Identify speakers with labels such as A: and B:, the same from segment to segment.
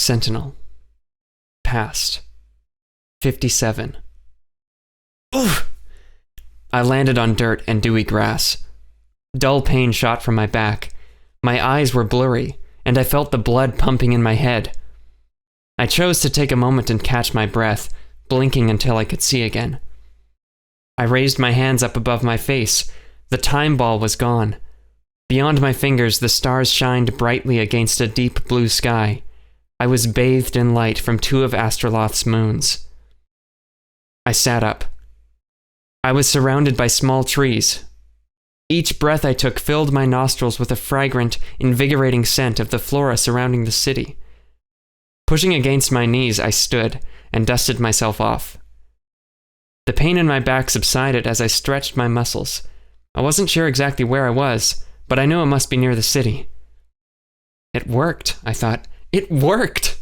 A: Sentinel. Past. 57. Oof! I landed on dirt and dewy grass. Dull pain shot from my back. My eyes were blurry, and I felt the blood pumping in my head. I chose to take a moment and catch my breath, blinking until I could see again. I raised my hands up above my face. The time ball was gone. Beyond my fingers, the stars shined brightly against a deep blue sky. I was bathed in light from two of Astroloth's moons. I sat up. I was surrounded by small trees. Each breath I took filled my nostrils with a fragrant, invigorating scent of the flora surrounding the city. Pushing against my knees, I stood and dusted myself off. The pain in my back subsided as I stretched my muscles. I wasn't sure exactly where I was, but I knew it must be near the city. It worked, I thought. It worked!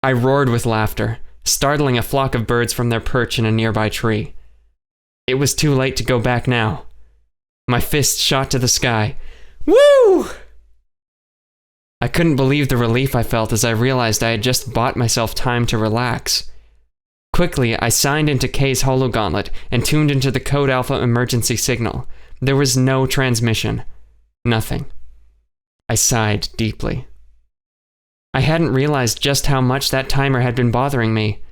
A: I roared with laughter, startling a flock of birds from their perch in a nearby tree. It was too late to go back now. My fist shot to the sky. Woo! I couldn't believe the relief I felt as I realized I had just bought myself time to relax. Quickly, I signed into K's hologauntlet and tuned into the Code Alpha emergency signal. There was no transmission. Nothing. I sighed deeply. I hadn't realized just how much that timer had been bothering me.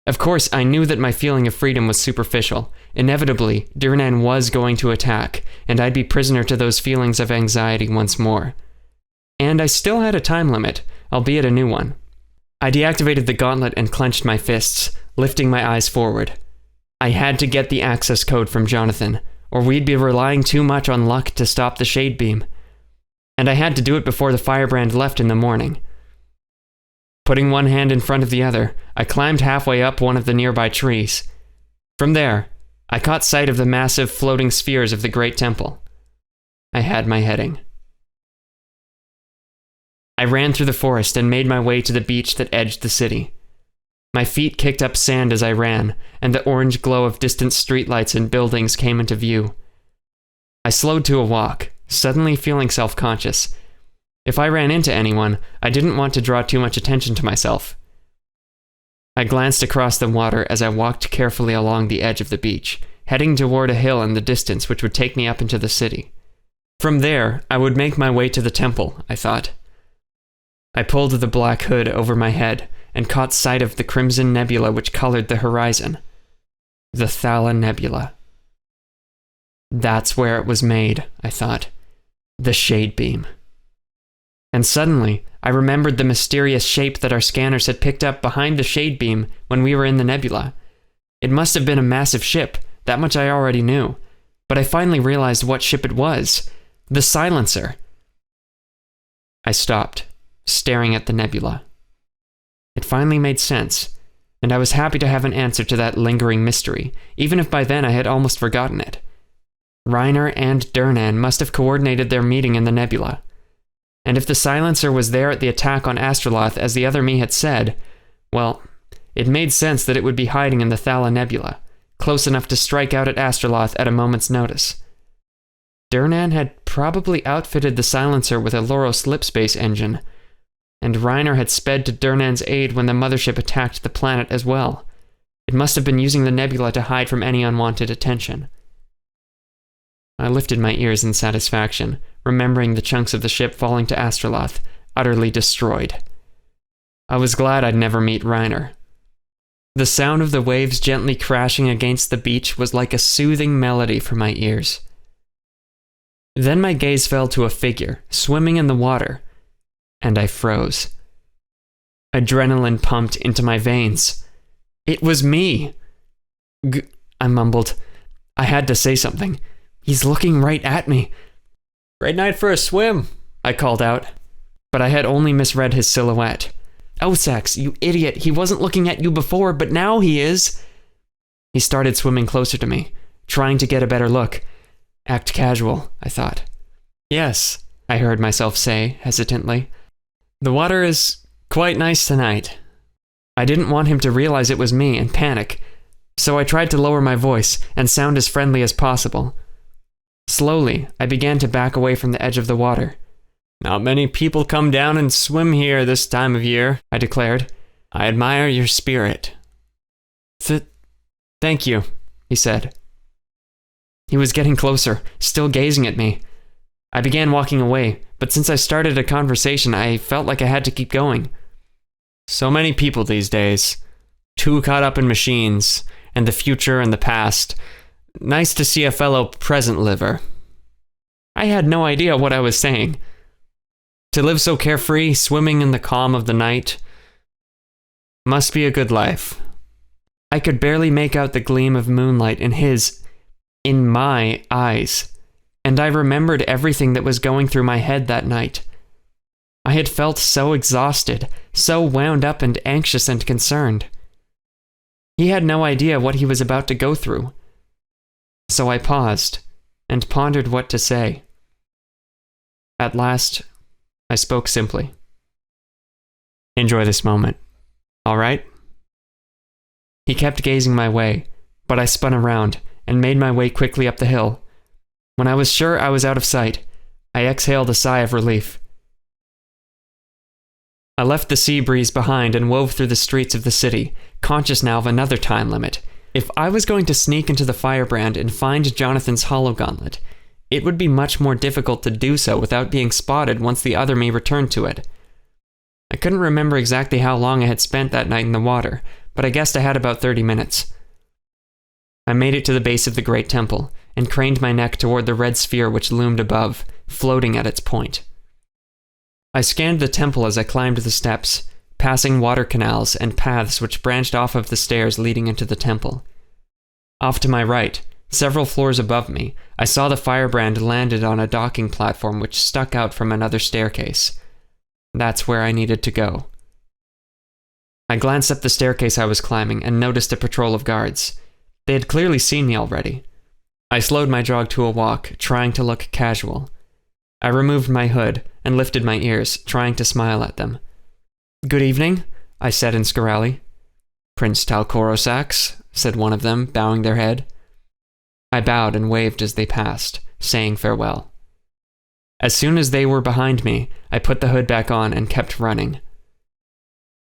A: Of course, I knew that my feeling of freedom was superficial. Inevitably, Duhrnan was going to attack, and I'd be prisoner to those feelings of anxiety once more. And I still had a time limit, albeit a new one. I deactivated the gauntlet and clenched my fists, lifting my eyes forward. I had to get the access code from Jonathan, or we'd be relying too much on luck to stop the shade beam. And I had to do it before the firebrand left in the morning. Putting one hand in front of the other, I climbed halfway up one of the nearby trees. From there, I caught sight of the massive floating spheres of the Great Temple. I had my heading. I ran through the forest and made my way to the beach that edged the city. My feet kicked up sand as I ran, and the orange glow of distant streetlights and buildings came into view. I slowed to a walk, suddenly feeling self-conscious. If I ran into anyone, I didn't want to draw too much attention to myself. I glanced across the water as I walked carefully along the edge of the beach, heading toward a hill in the distance which would take me up into the city. From there, I would make my way to the temple, I thought. I pulled the black hood over my head and caught sight of the crimson nebula which colored the horizon. The Thala Nebula. That's where it was made, I thought. The shade beam. And suddenly, I remembered the mysterious shape that our scanners had picked up behind the shade beam when we were in the nebula. It must have been a massive ship, that much I already knew. But I finally realized what ship it was. The Silencer. I stopped, staring at the nebula. It finally made sense, and I was happy to have an answer to that lingering mystery, even if by then I had almost forgotten it. Reiner and Duhrnan must have coordinated their meeting in the nebula. And if the Silencer was there at the attack on Astroloth as the other me had said, well, it made sense that it would be hiding in the Thala Nebula, close enough to strike out at Astroloth at a moment's notice. Duhrnan had probably outfitted the Silencer with a Loros lipspace engine, and Reiner had sped to Duhrnan's aid when the mothership attacked the planet as well. It must have been using the nebula to hide from any unwanted attention. I lifted my ears in satisfaction, remembering the chunks of the ship falling to Astroloth, utterly destroyed. I was glad I'd never meet Reiner. The sound of the waves gently crashing against the beach was like a soothing melody for my ears. Then my gaze fell to a figure, swimming in the water, and I froze. Adrenaline pumped into my veins. It was me! I mumbled. I had to say something. He's looking right at me. Great night for a swim, I called out. But I had only misread his silhouette. Osax, you idiot, he wasn't looking at you before, but now he is. He started swimming closer to me, trying to get a better look. Act casual, I thought. Yes, I heard myself say, hesitantly. The water is quite nice tonight. I didn't want him to realize it was me and panic, so I tried to lower my voice and sound as friendly as possible. Slowly, I began to back away from the edge of the water. Not many people come down and swim here this time of year, I declared. I admire your spirit. Thank you, he said. He was getting closer, still gazing at me. I began walking away, but since I started a conversation, I felt like I had to keep going. So many people these days. Too caught up in machines, and the future and the past. Nice to see a fellow present liver. I had no idea what I was saying. To live so carefree, swimming in the calm of the night, must be a good life. I could barely make out the gleam of moonlight in my eyes, and I remembered everything that was going through my head that night. I had felt so exhausted, so wound up and anxious and concerned. He had no idea what he was about to go through. So I paused and pondered what to say. At last, I spoke simply. Enjoy this moment, all right? He kept gazing my way, but I spun around and made my way quickly up the hill. When I was sure I was out of sight, I exhaled a sigh of relief. I left the sea breeze behind and wove through the streets of the city, conscious now of another time limit. If I was going to sneak into the firebrand and find Jonathan's hollow gauntlet, it would be much more difficult to do so without being spotted once the other me returned to it. I couldn't remember exactly how long I had spent that night in the water, but I guessed I had about 30 minutes. I made it to the base of the great temple, and craned my neck toward the red sphere which loomed above, floating at its point. I scanned the temple as I climbed the steps, passing water canals and paths which branched off of the stairs leading into the temple. Off to my right, several floors above me, I saw the firebrand landed on a docking platform which stuck out from another staircase. That's where I needed to go. I glanced up the staircase I was climbing and noticed a patrol of guards. They had clearly seen me already. I slowed my jog to a walk, trying to look casual. I removed my hood and lifted my ears, trying to smile at them. "Good evening," I said in Scarali. "Prince Talcor Osax," said one of them, bowing their head. I bowed and waved as they passed, saying farewell. As soon as they were behind me, I put the hood back on and kept running.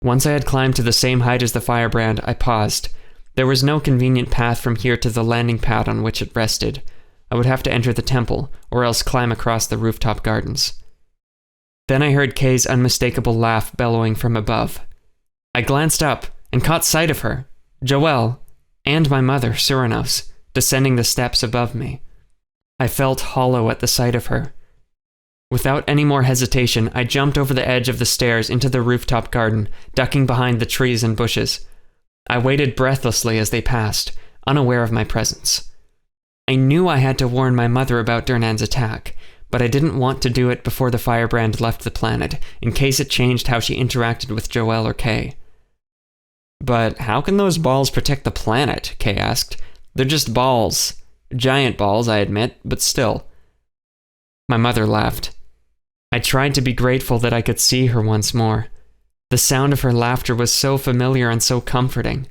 A: Once I had climbed to the same height as the firebrand, I paused. There was no convenient path from here to the landing pad on which it rested. I would have to enter the temple, or else climb across the rooftop gardens. Then I heard Kay's unmistakable laugh bellowing from above. I glanced up and caught sight of her, Joelle, and my mother, Ceranos, descending the steps above me. I felt hollow at the sight of her. Without any more hesitation, I jumped over the edge of the stairs into the rooftop garden, ducking behind the trees and bushes. I waited breathlessly as they passed, unaware of my presence. I knew I had to warn my mother about Duhrnan's attack, but I didn't want to do it before the firebrand left the planet, in case it changed how she interacted with Joelle or Kay. "But how can those balls protect the planet?" Kay asked. "They're just balls. Giant balls, I admit, but still." My mother laughed. I tried to be grateful that I could see her once more. The sound of her laughter was so familiar and so comforting.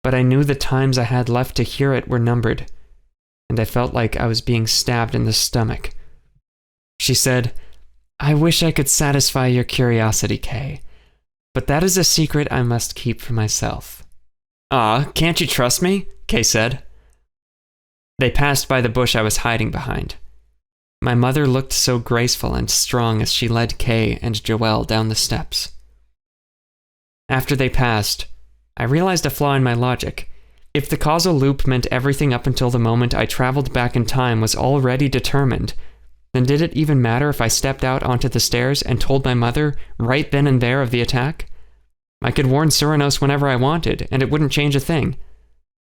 A: But I knew the times I had left to hear it were numbered, and I felt like I was being stabbed in the stomach. She said, "I wish I could satisfy your curiosity, Kay, but that is a secret I must keep for myself." "Aw, can't you trust me?" Kay said. They passed by the bush I was hiding behind. My mother looked so graceful and strong as she led Kay and Joelle down the steps. After they passed, I realized a flaw in my logic. If the causal loop meant everything up until the moment I traveled back in time was already determined, then did it even matter if I stepped out onto the stairs and told my mother right then and there of the attack? I could warn Ceranos whenever I wanted, and it wouldn't change a thing.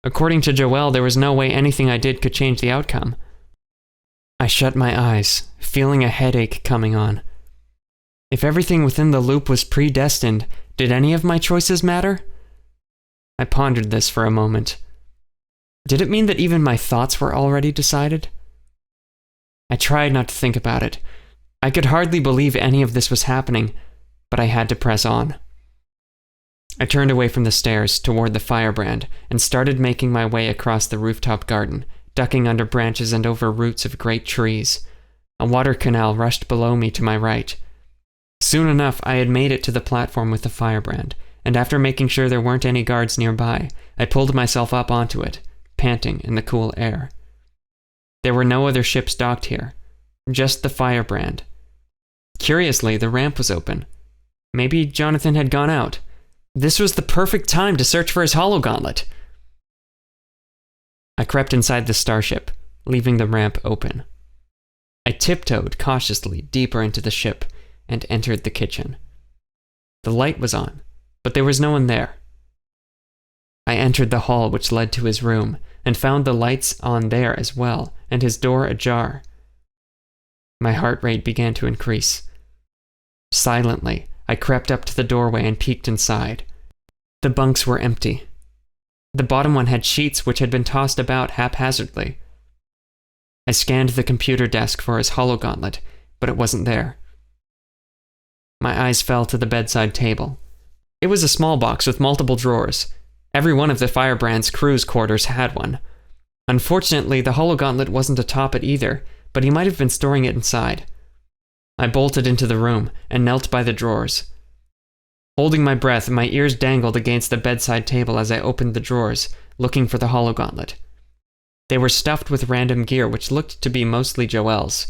A: According to Joelle, there was no way anything I did could change the outcome. I shut my eyes, feeling a headache coming on. If everything within the loop was predestined, did any of my choices matter? I pondered this for a moment. Did it mean that even my thoughts were already decided? I tried not to think about it. I could hardly believe any of this was happening, but I had to press on. I turned away from the stairs toward the firebrand and started making my way across the rooftop garden, ducking under branches and over roots of great trees. A water canal rushed below me to my right. Soon enough, I had made it to the platform with the firebrand, and after making sure there weren't any guards nearby, I pulled myself up onto it, panting in the cool air. There were no other ships docked here, just the firebrand. Curiously, the ramp was open. Maybe Jonathan had gone out. This was the perfect time to search for his hologauntlet. I crept inside the starship, leaving the ramp open. I tiptoed cautiously deeper into the ship and entered the kitchen. The light was on, but there was no one there. I entered the hall which led to his room and found the lights on there as well and his door ajar. My heart rate began to increase. Silently, I crept up to the doorway and peeked inside. The bunks were empty. The bottom one had sheets which had been tossed about haphazardly. I scanned the computer desk for his hologauntlet, but it wasn't there. My eyes fell to the bedside table. It was a small box with multiple drawers. Every one of the firebrand's crew's quarters had one. Unfortunately, the hologauntlet wasn't atop it either, but he might have been storing it inside. I bolted into the room and knelt by the drawers. Holding my breath, my ears dangled against the bedside table as I opened the drawers, looking for the hologauntlet. They were stuffed with random gear which looked to be mostly Joelle's.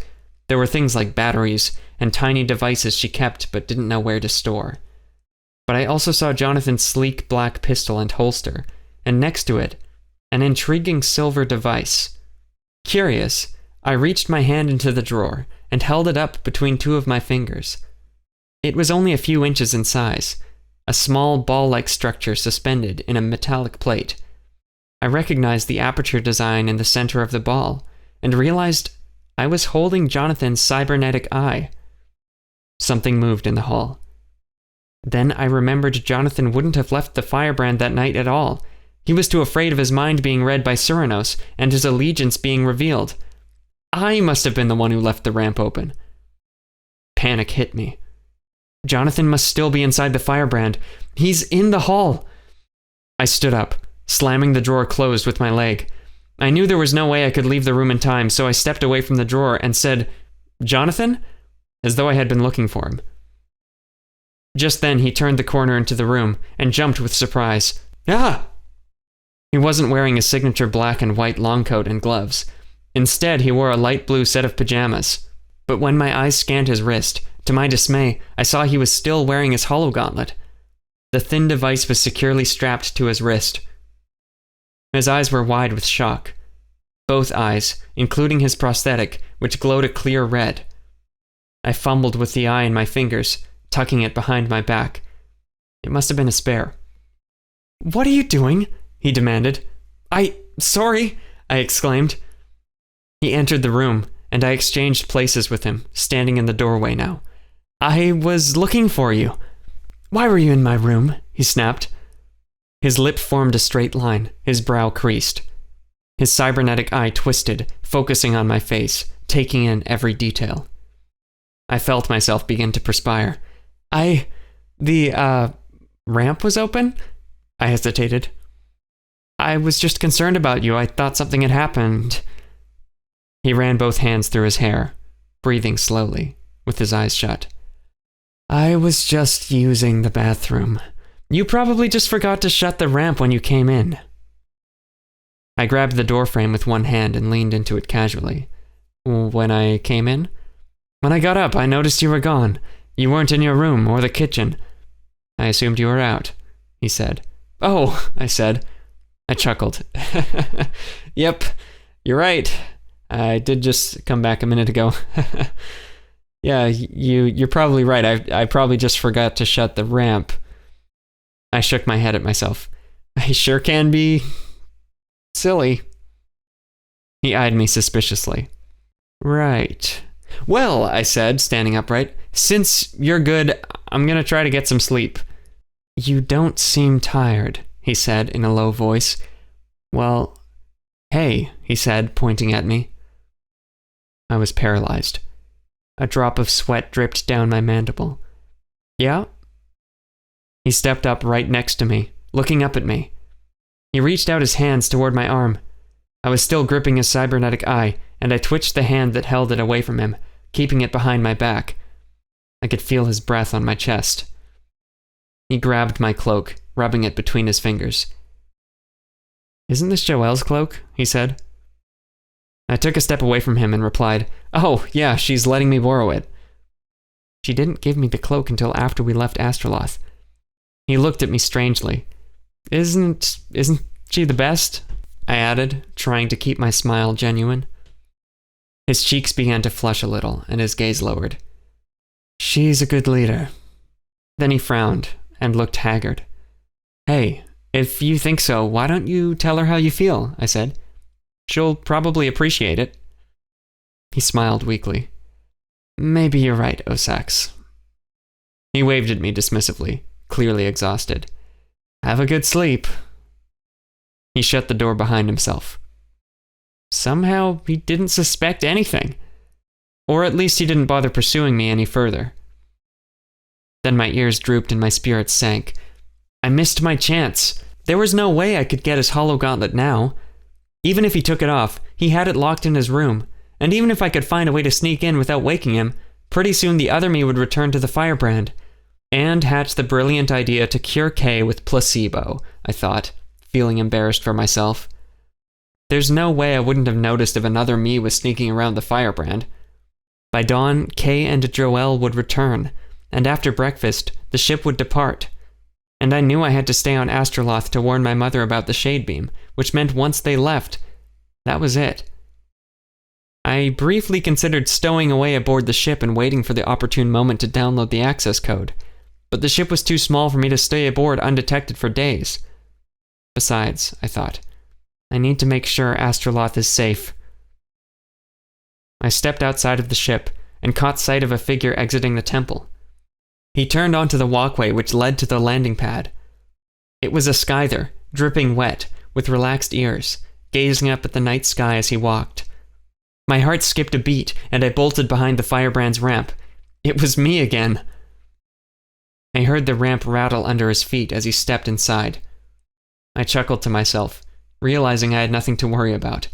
A: There were things like batteries and tiny devices she kept but didn't know where to store. But I also saw Jonathan's sleek black pistol and holster, and next to it, an intriguing silver device. Curious, I reached my hand into the drawer and held it up between two of my fingers. It was only a few inches in size, a small ball-like structure suspended in a metallic plate. I recognized the aperture design in the center of the ball, and realized I was holding Jonathan's cybernetic eye. Something moved in the hall. Then I remembered Jonathan wouldn't have left the firebrand that night at all. He was too afraid of his mind being read by Cyrano's and his allegiance being revealed. I must have been the one who left the ramp open. Panic hit me. Jonathan must still be inside the firebrand. He's in the hall. I stood up, slamming the drawer closed with my leg. I knew there was no way I could leave the room in time, so I stepped away from the drawer and said, "Jonathan?" as though I had been looking for him. Just then he turned the corner into the room and jumped with surprise. Ah! He wasn't wearing his signature black and white long coat and gloves. Instead, he wore a light blue set of pajamas. But when my eyes scanned his wrist, to my dismay, I saw he was still wearing his hologauntlet. The thin device was securely strapped to his wrist. His eyes were wide with shock. Both eyes, including his prosthetic, which glowed a clear red. I fumbled with the eye in my fingers, tucking it behind my back. It must have been a spare. "What are you doing?" he demanded. Sorry," I exclaimed. He entered the room, and I exchanged places with him, standing in the doorway now. "I was looking for you." "Why were you in my room?" he snapped. His lip formed a straight line, his brow creased. His cybernetic eye twisted, focusing on my face, taking in every detail. I felt myself begin to perspire. The ramp was open?" I hesitated. "I was just concerned about you. I thought something had happened." He ran both hands through his hair, breathing slowly, with his eyes shut. "I was just using the bathroom. You probably just forgot to shut the ramp when you came in." I grabbed the doorframe with one hand and leaned into it casually. "When I came in?" "When I got up, I noticed you were gone. You weren't in your room or the kitchen. I assumed you were out," he said. "Oh," I said. I chuckled. "Yep, you're right. I did just come back a minute ago." "Yeah, you're probably right. I probably just forgot to shut the ramp." I shook my head at myself. "I sure can be silly." He eyed me suspiciously. "Right. Well," I said, standing upright, "since you're good, I'm gonna try to get some sleep." "You don't seem tired," he said in a low voice. "Well, hey," he said, pointing at me. I was paralyzed. A drop of sweat dripped down my mandible. "Yeah?" He stepped up right next to me, looking up at me. He reached out his hands toward my arm. I was still gripping his cybernetic eye, and I twitched the hand that held it away from him. keeping it behind my back. I could feel his breath on my chest. He grabbed my cloak, rubbing it between his fingers. "Isn't this Joelle's cloak?" he said. I took a step away from him and replied, "Oh, yeah, she's letting me borrow it." "She didn't give me the cloak until after we left Astroloth." He looked at me strangely. Isn't she the best?" I added, trying to keep my smile genuine. His cheeks began to flush a little, and his gaze lowered. "She's a good leader." Then he frowned and looked haggard. "Hey, if you think so, why don't you tell her how you feel?" I said. "She'll probably appreciate it." He smiled weakly. "Maybe you're right, Osax." He waved at me dismissively, clearly exhausted. "Have a good sleep." He shut the door behind himself. Somehow, he didn't suspect anything. Or at least he didn't bother pursuing me any further. Then my ears drooped and my spirits sank. I missed my chance. There was no way I could get his hollow gauntlet now. Even if he took it off, he had it locked in his room. And even if I could find a way to sneak in without waking him, pretty soon the other me would return to the firebrand. And hatch the brilliant idea to cure Kay with placebo, I thought, feeling embarrassed for myself. There's no way I wouldn't have noticed if another me was sneaking around the firebrand. By dawn, Kay and Joelle would return, and after breakfast, the ship would depart. And I knew I had to stay on Astroloth to warn my mother about the shade beam, which meant once they left, that was it. I briefly considered stowing away aboard the ship and waiting for the opportune moment to download the access code, but the ship was too small for me to stay aboard undetected for days. Besides, I thought, I need to make sure Astroloth is safe. I stepped outside of the ship and caught sight of a figure exiting the temple. He turned onto the walkway which led to the landing pad. It was a Skyther, dripping wet, with relaxed ears, gazing up at the night sky as he walked. My heart skipped a beat, and I bolted behind the firebrand's ramp. It was me again. I heard the ramp rattle under his feet as he stepped inside. I chuckled to myself, realizing I had nothing to worry about.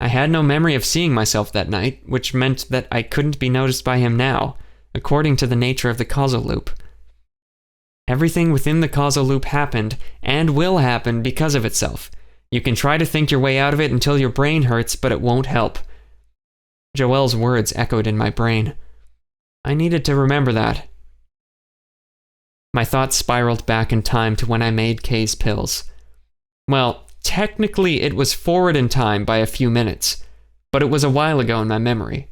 A: I had no memory of seeing myself that night, which meant that I couldn't be noticed by him now, according to the nature of the causal loop. Everything within the causal loop happened, and will happen because of itself. You can try to think your way out of it until your brain hurts, but it won't help. Joelle's words echoed in my brain. I needed to remember that. My thoughts spiraled back in time to when I made Kay's pills. Well, technically it was forward in time by a few minutes, but it was a while ago in my memory.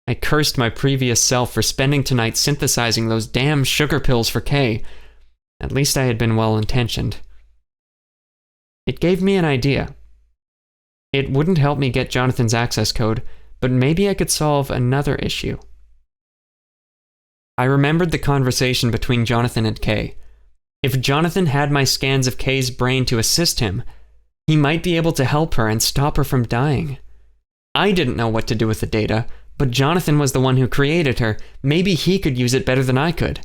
A: I cursed my previous self for spending tonight synthesizing those damn sugar pills for Kay. At least I had been well-intentioned. It gave me an idea. It wouldn't help me get Jonathan's access code, but maybe I could solve another issue. I remembered the conversation between Jonathan and Kay. If Jonathan had my scans of Kay's brain to assist him, he might be able to help her and stop her from dying. I didn't know what to do with the data, but Jonathan was the one who created her. Maybe he could use it better than I could.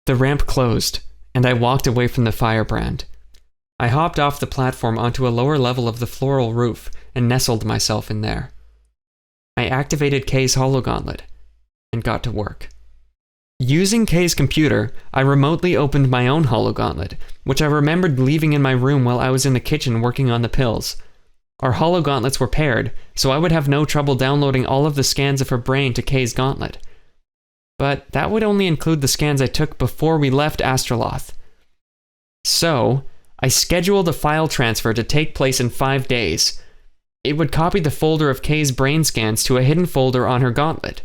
A: The ramp closed, and I walked away from the firebrand. I hopped off the platform onto a lower level of the floral roof and nestled myself in there. I activated Kay's hologauntlet and got to work. Using Kay's computer, I remotely opened my own hologauntlet, which I remembered leaving in my room while I was in the kitchen working on the pills. Our hologauntlets were paired, so I would have no trouble downloading all of the scans of her brain to Kay's gauntlet. But that would only include the scans I took before we left Astroloth. So, I scheduled a file transfer to take place in 5 days. It would copy the folder of Kay's brain scans to a hidden folder on her gauntlet.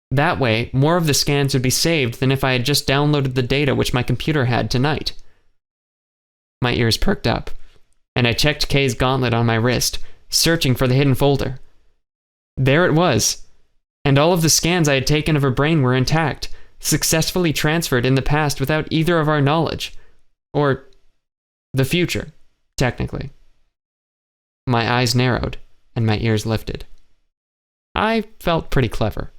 A: That way, more of the scans would be saved than if I had just downloaded the data which my computer had tonight. My ears perked up, and I checked Kay's gauntlet on my wrist, searching for the hidden folder. There it was, and all of the scans I had taken of her brain were intact, successfully transferred in the past without either of our knowledge. Or the future, technically. My eyes narrowed, and my ears lifted. I felt pretty clever.